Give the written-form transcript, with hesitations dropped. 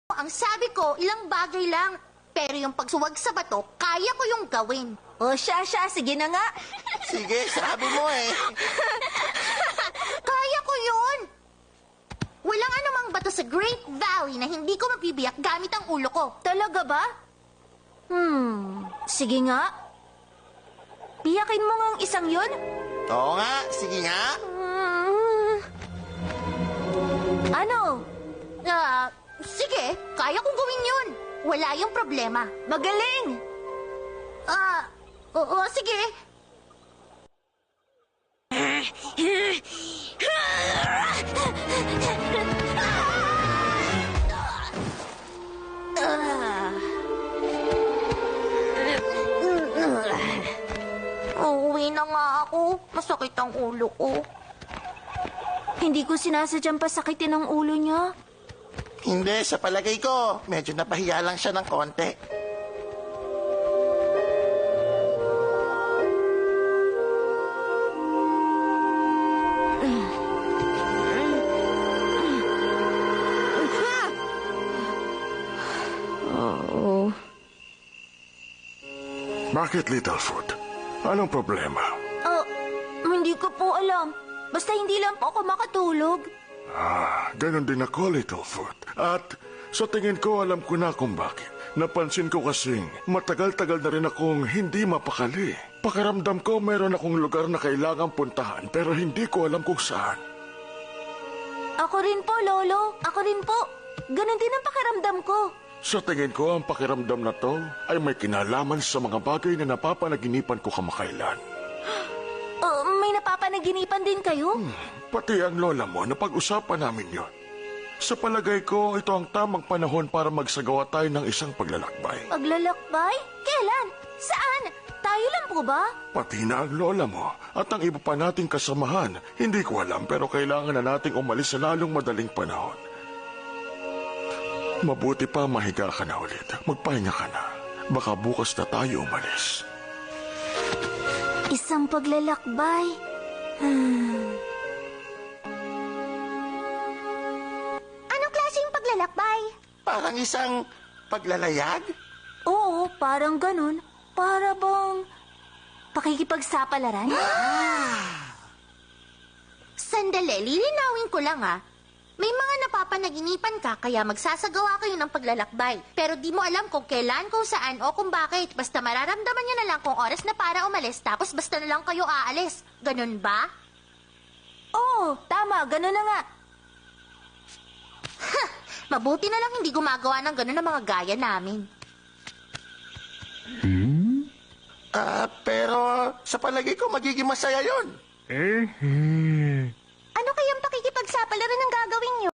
Ang sabi ko, ilang bagay lang. Pero yung pagsuwag sa bato, kaya ko yung gawin. O siya, sige na nga. Sige, sabi mo eh. Kaya ko yun! Walang anumang bato sa Great Valley na hindi ko mabibiyak gamit ang ulo ko. Talaga ba? Sige nga. Biyakin mo nga ang isang yun. Oo nga, sige nga. Ano? Sige, kaya kong gawin yun. Wala yung problema. Magaling! Oo, sige. Uuwi na nga ako. Masakit ang ulo ko. Hindi ko sinasadyang pasakitin ang ulo niya. Hindi, sa palagay ko, medyo napahiya lang siya ng konti. Oo. Bakit, Littlefoot? Anong problema? Hindi ko po alam. Basta hindi lang po ako makatulog. Ganon din ako, Littlefoot. At sa tingin ko, alam ko na kung bakit. Napansin ko kasing matagal-tagal na rin akong hindi mapakali. Pakiramdam ko meron akong lugar na kailangang puntahan pero hindi ko alam kung saan. Ako rin po, Lolo. Ako rin po. Ganon din ang pakiramdam ko. Sa tingin ko, ang pakiramdam na to ay may kinalaman sa mga bagay na napapanaginipan ko kamakailan. May napapanaginipan din kayo? Pati ang lola mo, napag-usapan namin yon. Sa palagay ko, ito ang tamang panahon para magsagawa tayo ng isang paglalakbay. Paglalakbay? Kailan? Saan? Tayo lang po ba? Pati na ang lola mo at ang iba pa nating kasamahan. Hindi ko alam pero kailangan na nating umalis sa lalong madaling panahon. Mabuti pa mahiga ka na ulit. Magpahinga ka na. Baka bukas na tayo umalis. Isang paglalakbay. Anong klaseng paglalakbay? Parang isang paglalayag? Oo, parang ganon. Para bang pakikipagsapalaran? Sandali, lilinawin ko lang May mga napapanaginipan ka kaya magsasagawa kayo ng paglalakbay. Pero di mo alam kung kailan, kung saan o kung bakit. Basta mararamdaman nyo na lang kung oras na para umalis tapos basta na lang kayo aalis. Ganun ba? Oo, tama. Ganon na nga. Mabuti na lang hindi gumagawa ng ganun ang mga gaya namin. Pero sa palagay ko magiging masaya yon. Ano kayang pakikipagsapalaran ang gagawin nyo?